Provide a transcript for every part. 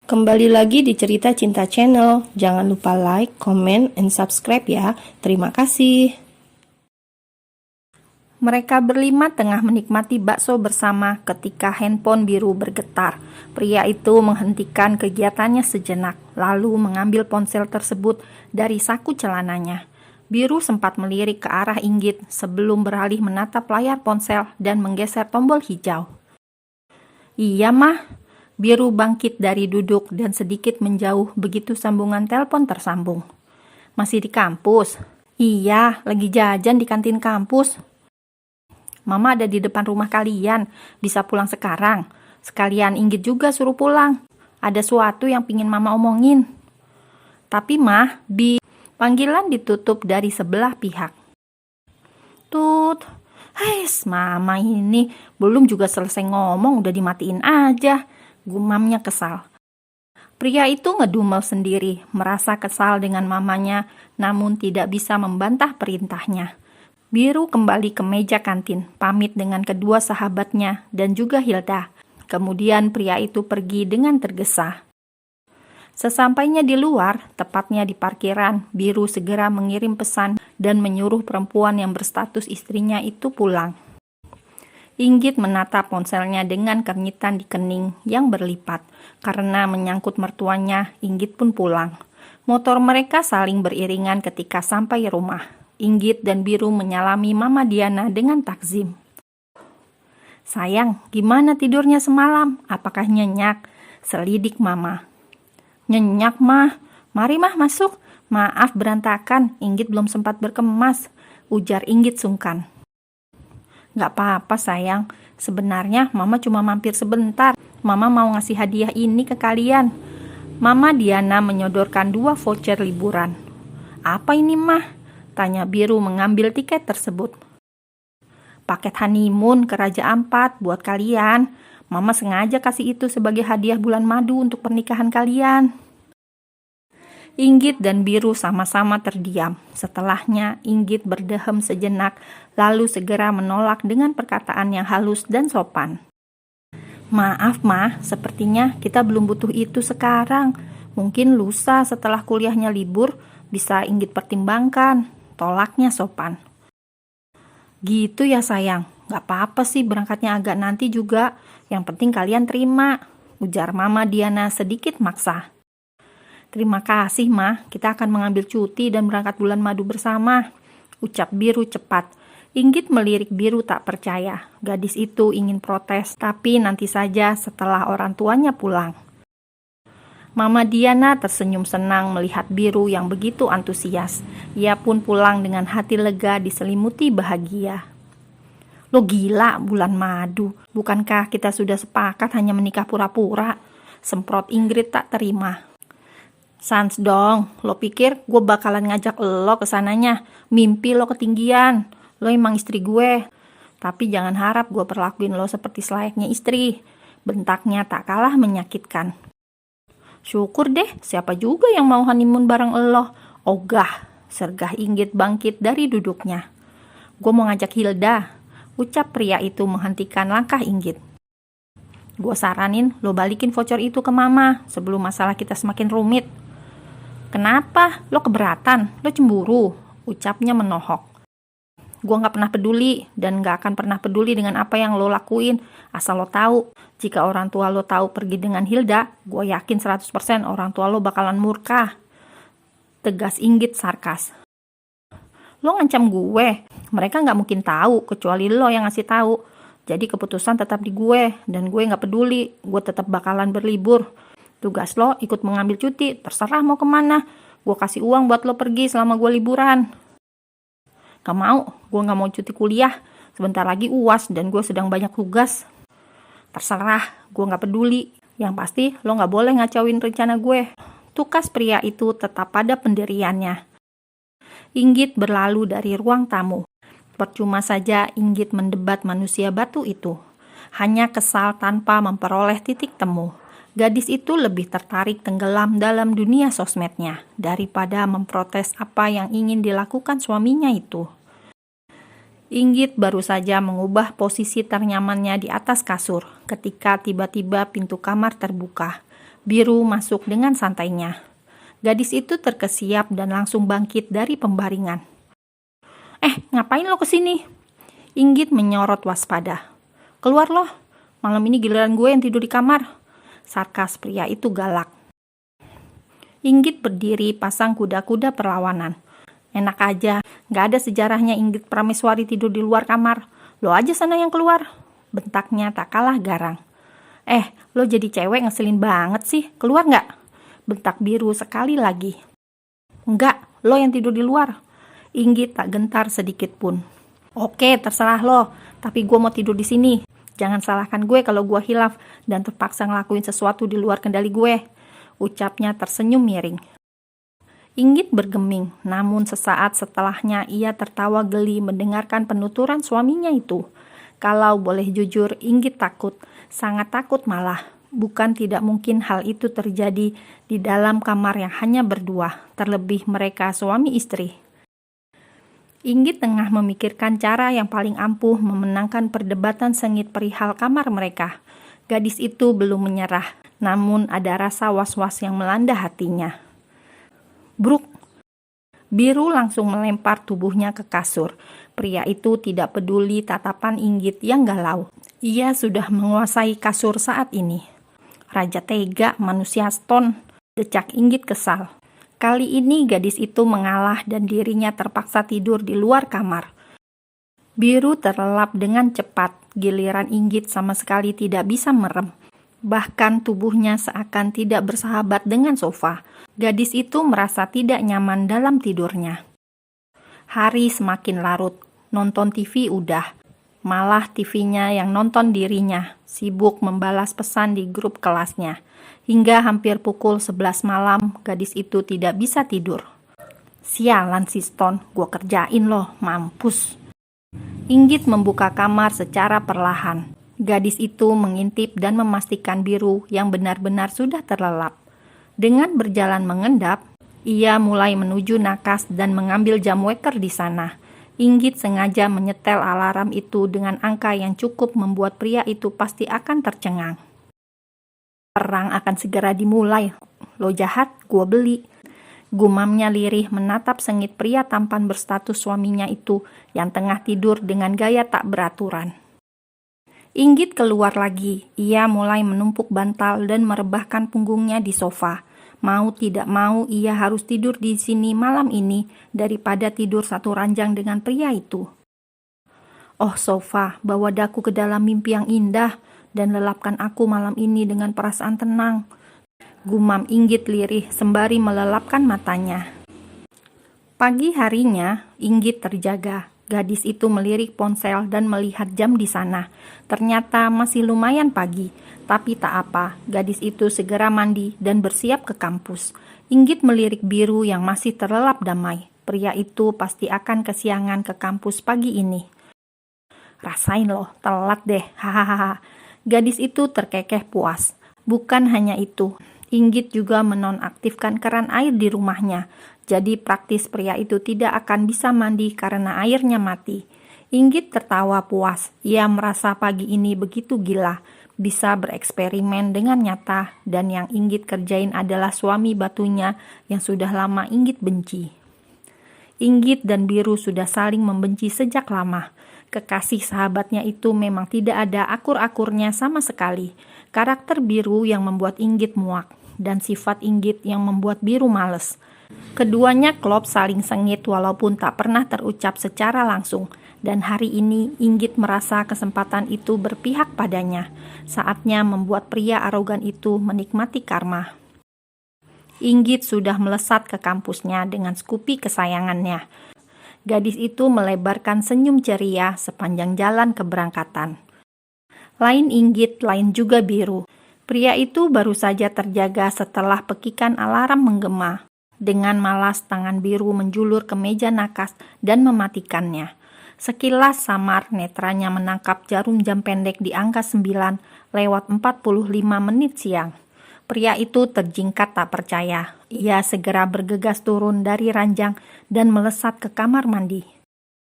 Kembali lagi di Cerita Cinta Channel. Jangan lupa like, comment, and subscribe ya. Terima kasih. Mereka berlima tengah menikmati bakso bersama ketika handphone biru bergetar. Pria itu menghentikan kegiatannya sejenak, lalu mengambil ponsel tersebut dari saku celananya. Biru sempat melirik ke arah Inggit sebelum beralih menatap layar ponsel dan menggeser tombol hijau. Iya mah, Biru bangkit dari duduk dan sedikit menjauh begitu sambungan telepon tersambung. Masih di kampus? Iya, lagi jajan di kantin kampus. Mama ada di depan rumah kalian, bisa pulang sekarang. Sekalian Inggit juga suruh pulang. Ada sesuatu yang pingin Mama omongin. Tapi Mah, panggilan ditutup dari sebelah pihak. Tut, Mama ini belum juga selesai ngomong udah dimatiin aja. Gumamnya kesal. Pria itu ngedumel sendiri, merasa kesal dengan mamanya, namun tidak bisa membantah perintahnya. Biru kembali ke meja kantin, pamit dengan kedua sahabatnya dan juga Hilda. Kemudian pria itu pergi dengan tergesa. Sesampainya di luar, tepatnya di parkiran, Biru segera mengirim pesan dan menyuruh perempuan yang berstatus istrinya itu pulang. Inggit menatap ponselnya dengan kernitan di kening yang berlipat. Karena menyangkut mertuanya, Inggit pun pulang. Motor mereka saling beriringan ketika sampai rumah. Inggit dan Biru menyalami Mama Diana dengan takzim. Sayang, gimana tidurnya semalam? Apakah nyenyak? Selidik Mama. Nyenyak Mah. Mari Mah masuk. Maaf berantakan, Inggit belum sempat berkemas. Ujar Inggit sungkan. Gak apa-apa sayang, sebenarnya Mama cuma mampir sebentar. Mama mau ngasih hadiah ini ke kalian. Mama Diana menyodorkan 2 voucher liburan. Apa ini Mah? Tanya Biru mengambil tiket tersebut. Paket honeymoon ke Raja Ampat buat kalian. Mama sengaja kasih itu sebagai hadiah bulan madu untuk pernikahan kalian. Inggit dan Biru sama-sama terdiam. Setelahnya, Inggit berdehem sejenak, lalu segera menolak dengan perkataan yang halus dan sopan. Maaf, Mah, sepertinya kita belum butuh itu sekarang. Mungkin lusa setelah kuliahnya libur, bisa Inggit pertimbangkan. Tolaknya sopan. Gitu ya sayang, gak apa-apa sih berangkatnya agak nanti juga. Yang penting kalian terima, ujar Mama Diana sedikit maksa. Terima kasih, Mah. Kita akan mengambil cuti dan berangkat bulan madu bersama. Ucap Biru cepat. Inggit melirik Biru tak percaya. Gadis itu ingin protes, tapi nanti saja setelah orang tuanya pulang. Mama Diana tersenyum senang melihat Biru yang begitu antusias. Ia pun pulang dengan hati lega diselimuti bahagia. Lo gila, bulan madu. Bukankah kita sudah sepakat hanya menikah pura-pura? Semprot Inggit tak terima. Sans dong, lo pikir gue bakalan ngajak lo ke sananya? Mimpi lo ketinggian. Lo emang istri gue. Tapi jangan harap gue perlakuin lo seperti selayaknya istri. Bentaknya tak kalah menyakitkan. Syukur deh, siapa juga yang mau honeymoon bareng lo? Ogah, sergah Inggit bangkit dari duduknya. Gue mau ngajak Hilda, ucap pria itu menghentikan langkah Inggit. Gue saranin lo balikin voucher itu ke Mama sebelum masalah kita semakin rumit. Kenapa? Lo keberatan? Lo cemburu? Ucapnya menohok. Gue gak pernah peduli dan gak akan pernah peduli dengan apa yang lo lakuin. Asal lo tahu, jika orang tua lo tahu pergi dengan Hilda, gue yakin 100% orang tua lo bakalan murka. Tegas Inggit sarkas. Lo ngancam gue. Mereka gak mungkin tahu kecuali lo yang ngasih tahu. Jadi keputusan tetap di gue dan gue gak peduli. Gue tetap bakalan berlibur. Tugas lo ikut mengambil cuti, terserah mau kemana. Gue kasih uang buat lo pergi selama gue liburan. Gak mau, gue gak mau cuti kuliah. Sebentar lagi UAS dan gue sedang banyak tugas. Terserah, gue gak peduli. Yang pasti lo gak boleh ngacauin rencana gue. Tukas pria itu tetap pada pendiriannya. Inggit berlalu dari ruang tamu. Percuma saja Inggit mendebat manusia batu itu. Hanya kesal tanpa memperoleh titik temu. Gadis itu lebih tertarik tenggelam dalam dunia sosmednya daripada memprotes apa yang ingin dilakukan suaminya itu. Inggit baru saja mengubah posisi ternyamannya di atas kasur ketika tiba-tiba pintu kamar terbuka. Biru masuk dengan santainya. Gadis itu terkesiap dan langsung bangkit dari pembaringan. Ngapain lo kesini? Inggit menyorot waspada. Keluar loh, malam ini giliran gue yang tidur di kamar. Sarkas pria itu galak. Inggit berdiri pasang kuda-kuda perlawanan. Enak aja, gak ada sejarahnya Inggit Prameswari tidur di luar kamar. Lo aja sana yang keluar. Bentaknya tak kalah garang. Lo jadi cewek ngeselin banget sih, keluar gak? Bentak Biru sekali lagi. Enggak, lo yang tidur di luar. Inggit tak gentar sedikit pun. Oke, terserah lo, tapi gue mau tidur di sini. Jangan salahkan gue kalau gue hilaf dan terpaksa ngelakuin sesuatu di luar kendali gue. Ucapnya tersenyum miring. Inggit bergeming, namun sesaat setelahnya ia tertawa geli mendengarkan penuturan suaminya itu. Kalau boleh jujur, Inggit takut, sangat takut malah. Bukan tidak mungkin hal itu terjadi di dalam kamar yang hanya berdua, terlebih mereka suami istri. Inggit tengah memikirkan cara yang paling ampuh memenangkan perdebatan sengit perihal kamar mereka. Gadis itu belum menyerah, namun ada rasa was-was yang melanda hatinya. Bruk! Biru langsung melempar tubuhnya ke kasur. Pria itu tidak peduli tatapan Inggit yang galau. Ia sudah menguasai kasur saat ini. Raja tega, manusia ston, decak Inggit kesal. Kali ini gadis itu mengalah dan dirinya terpaksa tidur di luar kamar. Biru terlelap dengan cepat, giliran Inggit sama sekali tidak bisa merem. Bahkan tubuhnya seakan tidak bersahabat dengan sofa. Gadis itu merasa tidak nyaman dalam tidurnya. Hari semakin larut, nonton TV udah. Malah TV-nya yang nonton dirinya, sibuk membalas pesan di grup kelasnya. Hingga hampir pukul 11 malam, gadis itu tidak bisa tidur. Sialan si Stone, gua kerjain loh, mampus. Inggit membuka kamar secara perlahan. Gadis itu mengintip dan memastikan Biru yang benar-benar sudah terlelap. Dengan berjalan mengendap, ia mulai menuju nakas dan mengambil jam waker di sana. Inggit sengaja menyetel alarm itu dengan angka yang cukup membuat pria itu pasti akan tercengang. Perang akan segera dimulai. Lo jahat, gua beli. Gumamnya lirih menatap sengit pria tampan berstatus suaminya itu yang tengah tidur dengan gaya tak beraturan. Inggit keluar lagi. Ia mulai menumpuk bantal dan merebahkan punggungnya di sofa. Mau tidak mau ia harus tidur di sini malam ini daripada tidur satu ranjang dengan pria itu. Oh sofa, bawa daku ke dalam mimpi yang indah dan lelapkan aku malam ini dengan perasaan tenang. Gumam Inggit lirih sembari melelapkan matanya. Pagi harinya, Inggit terjaga. Gadis itu melirik ponsel dan melihat jam di sana. Ternyata masih lumayan pagi, tapi tak apa. Gadis itu segera mandi dan bersiap ke kampus. Inggit melirik Biru yang masih terlelap damai. Pria itu pasti akan kesiangan ke kampus pagi ini. Rasain loh, telat deh, hahaha. Gadis itu terkekeh puas. Bukan hanya itu, Inggit juga menonaktifkan keran air di rumahnya. Jadi praktis pria itu tidak akan bisa mandi karena airnya mati. Inggit tertawa puas. Ia merasa pagi ini begitu gila. Bisa bereksperimen dengan nyata. Dan yang Inggit kerjain adalah suami batunya yang sudah lama Inggit benci. Inggit dan Biru sudah saling membenci sejak lama. Kekasih sahabatnya itu memang tidak ada akur-akurnya sama sekali. Karakter Biru yang membuat Inggit muak. Dan sifat Inggit yang membuat Biru males. Keduanya klop saling sengit walaupun tak pernah terucap secara langsung. Dan hari ini Inggit merasa kesempatan itu berpihak padanya. Saatnya membuat pria arogan itu menikmati karma. Inggit sudah melesat ke kampusnya dengan Scoopy kesayangannya. Gadis itu melebarkan senyum ceria sepanjang jalan keberangkatan. Lain Inggit, lain juga Biru. Pria itu baru saja terjaga setelah pekikan alarm menggema. Dengan malas tangan Biru menjulur ke meja nakas dan mematikannya. Sekilas samar netranya menangkap jarum jam pendek di angka 9 lewat 45 menit siang. Pria itu terjingkat tak percaya. Ia segera bergegas turun dari ranjang dan melesat ke kamar mandi.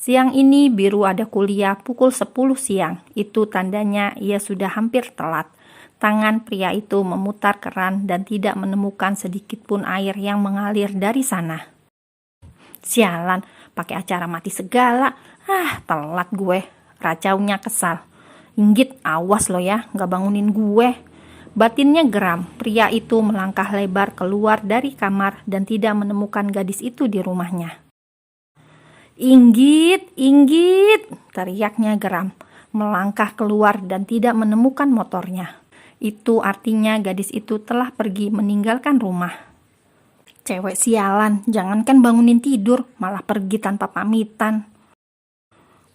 Siang ini Biru ada kuliah pukul 10 siang. Itu tandanya ia sudah hampir telat. Tangan pria itu memutar keran dan tidak menemukan sedikit pun air yang mengalir dari sana. Sialan, pakai acara mati segala. Telat gue. Racaunya kesal. Inggit, awas lo ya, gak bangunin gue. Batinnya geram. Pria itu melangkah lebar keluar dari kamar dan tidak menemukan gadis itu di rumahnya. Inggit, Inggit, teriaknya geram. Melangkah keluar dan tidak menemukan motornya. Itu artinya gadis itu telah pergi meninggalkan rumah. Cewek sialan, jangankan bangunin tidur, malah pergi tanpa pamitan.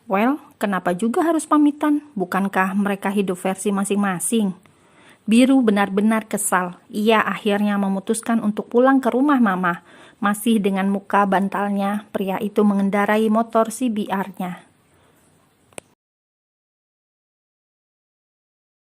Well, kenapa juga harus pamitan? Bukankah mereka hidup versi masing-masing? Biru benar-benar kesal. Ia akhirnya memutuskan untuk pulang ke rumah mama. Masih dengan muka bantalnya, pria itu mengendarai motor CBR-nya.